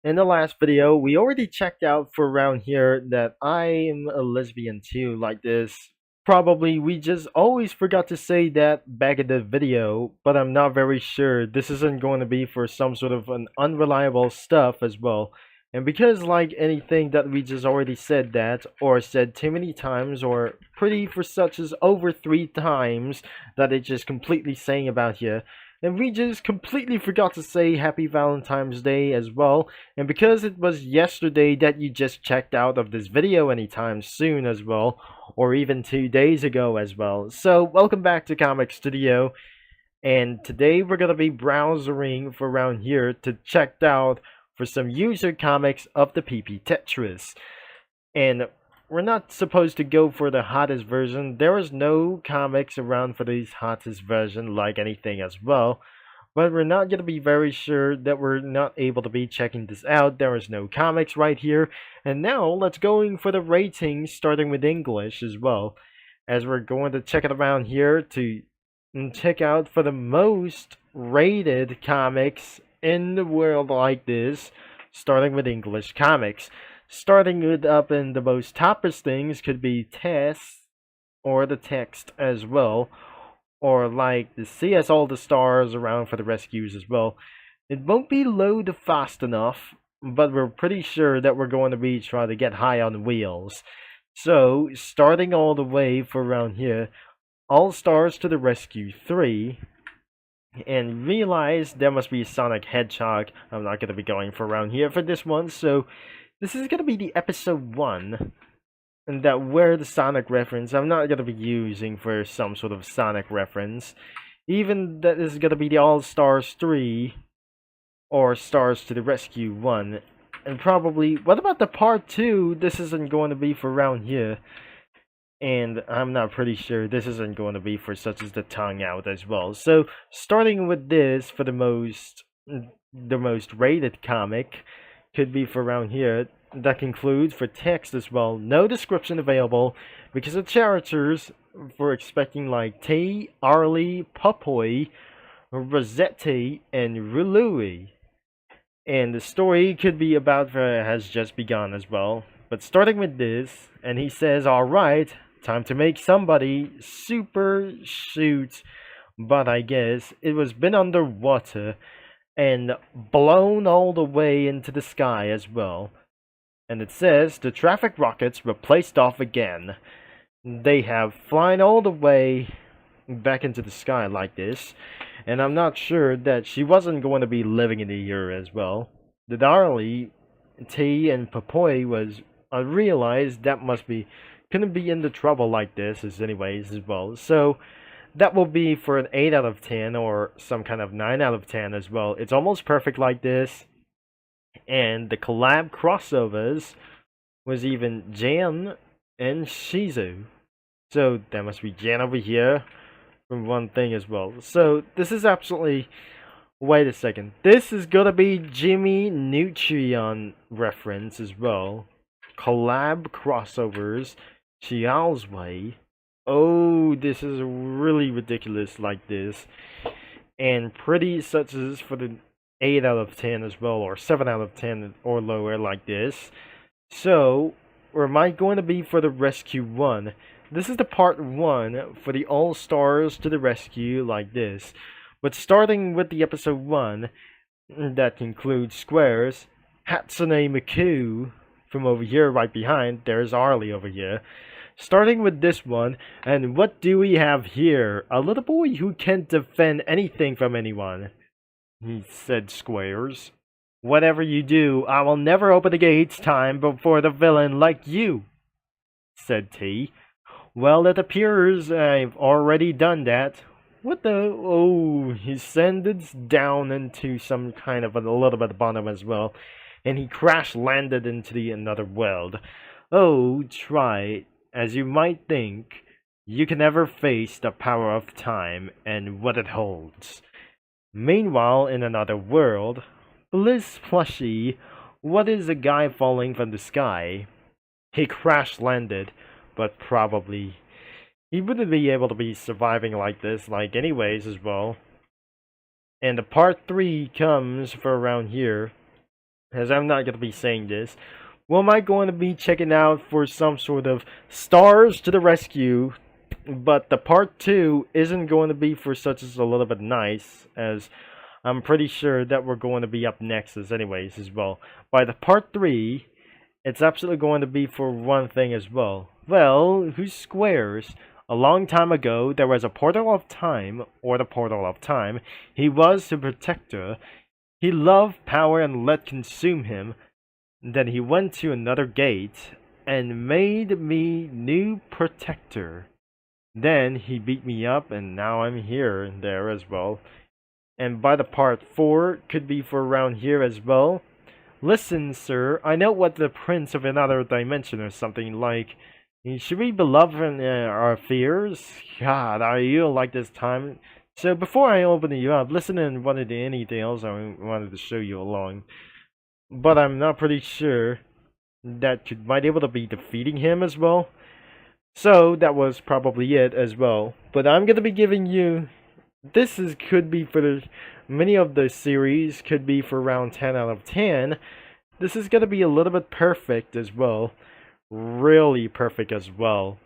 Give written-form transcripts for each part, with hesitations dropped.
In the last video, we already checked out for around here that I'm a lesbian too, like this. Probably we just always forgot to say that back in the video, but I'm not very sure. This isn't going to be for some sort of an unreliable stuff as well. And because like anything that we just already said that, or said too many times, or pretty for such as over 3 times that it's just completely saying about here. And we just completely forgot to say Happy Valentine's Day as well. And because it was yesterday that you just checked out of this video anytime soon as well, or even 2 days ago as well. So welcome back to Comic Studio, and today we're gonna be browsing for around here to check out for some user comics of the PP Tetris. And we're not supposed to go for the hottest version. There is no comics around for these hottest version like anything as well. But we're not going to be very sure that we're not able to be checking this out. There is no comics right here. And now let's go for the ratings starting with English as well. As we're going to check it around here to check out for the most rated comics in the world like this. Starting with English comics. Starting with up in the most toppest things could be tests or the text as well, or like the CS all the stars around for the rescues as well. It won't be load fast enough, but we're pretty sure that we're going to be trying to get high on wheels. So starting all the way for around here, All Stars to the Rescue 3, and realize there must be Sonic Hedgehog. I'm not going to be going for around here for this one, so this is going to be the episode 1, and that where the Sonic reference I'm not going to be using for some sort of Sonic reference. Even that is going to be the All Stars 3 or Stars to the Rescue 1. And probably, what about the part 2? This isn't going to be for around here. And I'm not pretty sure this isn't going to be for such as the tongue out as well. So starting with this for the most rated comic could be for around here. That concludes for text as well. No description available because the characters for expecting like T, Arlie, Pupoy, Rossetti, and Rului. And the story could be about has just begun as well. But starting with this, and he says, alright, time to make somebody super shoot. But I guess it was been underwater and blown all the way into the sky as well. And it says the traffic rockets were placed off again. They have flown all the way back into the sky like this. And I'm not sure that she wasn't going to be living in the year as well. The Darley, T, and Papoy was unrealized that must be couldn't be in the trouble like this as anyways as well. So that will be for an 8 out of 10 or some kind of 9 out of 10 as well. It's almost perfect like this. And the collab crossovers was even Jan and Shizu. So that must be Jan over here from one thing as well. So this is absolutely... Wait a second. This is gonna be Jimmy Neutron reference as well. Collab crossovers. Xiao's Way. Oh, this is really ridiculous like this. And pretty such as for the 8 out of 10 as well, or 7 out of 10 or lower like this. So, or am I going to be for the Rescue 1? This is the part 1 for the All Stars to the Rescue like this. But starting with the episode 1, that includes Squares, Hatsune Miku from over here right behind, there's Arlie over here. Starting with this one, and what do we have here? A little boy who can't defend anything from anyone. He said Squares. Whatever you do, I will never open the gates time before the villain like you, said T. Well, it appears I've already done that. What the? Oh, he descended down into some kind of a little bit bottom as well, and he crash landed into the another world. Oh, try, as you might think, you can never face the power of time and what it holds. Meanwhile, in another world, Bliss Plushie, what is a guy falling from the sky? He crash landed, but probably he wouldn't be able to be surviving like this, like anyways as well. And the part 3 comes for around here. as I'm not going to be saying this. Well, am I going to be checking out for some sort of Stars to the Rescue? But the part 2 isn't going to be for such as a little bit nice, as I'm pretty sure that we're going to be up next as anyways as well. By the part 3, it's absolutely going to be for one thing as well. Well, who squares? A long time ago, there was a portal of time, or the portal of time. He was the protector. He loved power and let consume him. Then he went to another gate and made me new protector. Then he beat me up and now I'm here and there as well. And by the part 4 could be for around here as well. Listen, sir, I know what the prince of another dimension or something like. Should we beloved in our fears? God, are you like this time? So before I open you up, listen and wanted anything else I wanted to show you along. But I'm not pretty sure that might be able to be defeating him as well. So that was probably it as well. But I'm gonna be giving you could be for the many of the series could be for around 10 out of 10. This is gonna be a little bit perfect as well. Really perfect as well.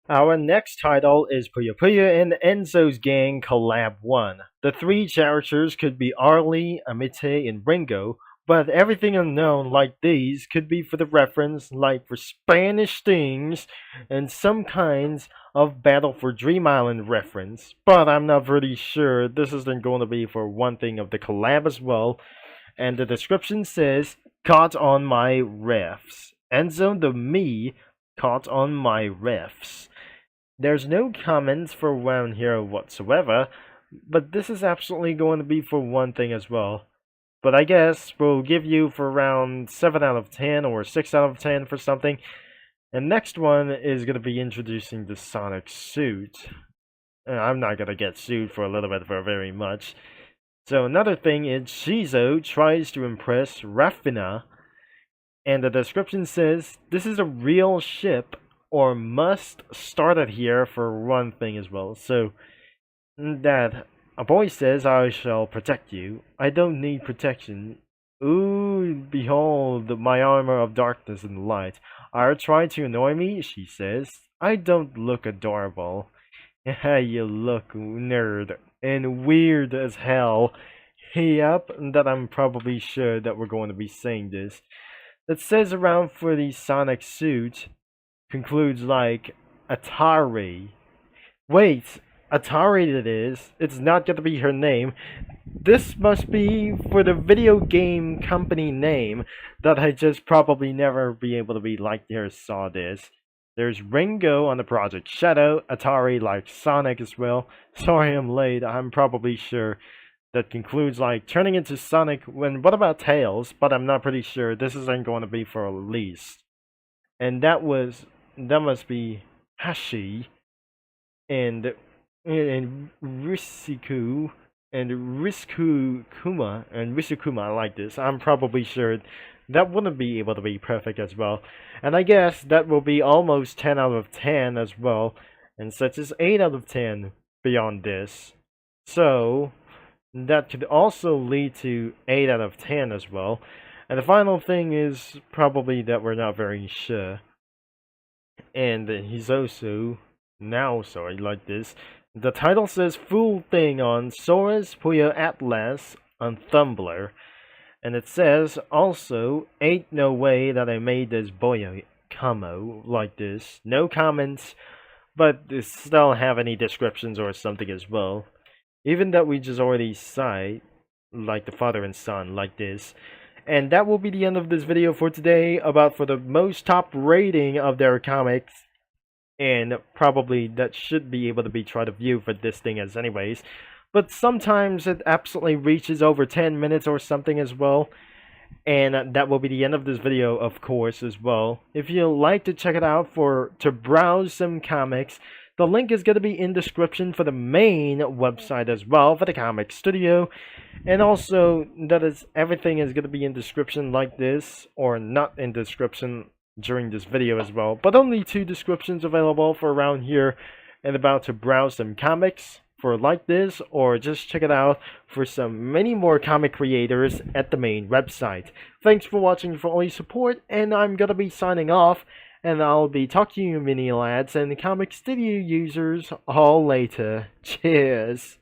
Our next title is Puyo Puyo and Enzo's Gang Collab 1. The 3 characters could be Arlie, Amite, and Ringo, but everything unknown like these could be for the reference, like for Spanish things, and some kinds of Battle for Dream Island reference. But I'm not really sure this isn't going to be for one thing of the collab as well. And the description says, caught on my refs. Enzo the me caught on my refs. There's no comments for around here whatsoever, but this is absolutely going to be for one thing as well. But I guess we'll give you for around 7 out of 10 or 6 out of 10 for something. And next one is going to be introducing the Sonic suit. I'm not going to get sued for a little bit for very much. So another thing is Shizo tries to impress Rafina. And the description says, this is a real ship or must start it here for one thing as well. So that a boy says, I shall protect you. I don't need protection. Ooh, behold my armor of darkness and light. Are you trying to annoy me? She says. I don't look adorable. You look nerd and weird as hell. Yep, that I'm probably sure that we're going to be saying this. It says around for the Sonic suit concludes like Atari. Wait, Atari it is. It's not going to be her name. This must be for the video game company name that I just probably never be able to be like there saw this. There's Ringo on the Project Shadow, Atari like Sonic as well. Sorry I'm late, I'm probably sure. That concludes like turning into Sonic when what about Tails? But I'm not pretty sure. This isn't going to be for at least. And that must be Hashi and Risiku and Risukuma and Risukuma. I like this. I'm probably sure that wouldn't be able to be perfect as well. And I guess that will be almost 10 out of 10 as well, and such as 8 out of 10 beyond this. So that could also lead to 8 out of 10 as well. And the final thing is probably that we're not very sure. And he's also now sorry like this. The title says full thing on Sora's Puyo Atlas on Tumblr. And it says also, ain't no way that I made this boyo camo like this. No comments, but they still have any descriptions or something as well. Even that we just already saw, like the father and son like this. And that will be the end of this video for today about for the most top rating of their comics. And probably that should be able to be tried to view for this thing as anyways. But sometimes it absolutely reaches over 10 minutes or something as well. And that will be the end of this video, of course, as well. If you'd like to check it out to browse some comics, the link is going to be in description for the main website as well, for the comic studio. And also, everything is going to be in description like this, or not in description during this video as well. But only 2 descriptions available for around here, and about to browse some comics for like this, or just check it out for some many more comic creators at the main website. Thanks for watching, for all your support, and I'm gonna be signing off, and I'll be talking to you mini lads and comic studio users all later. Cheers!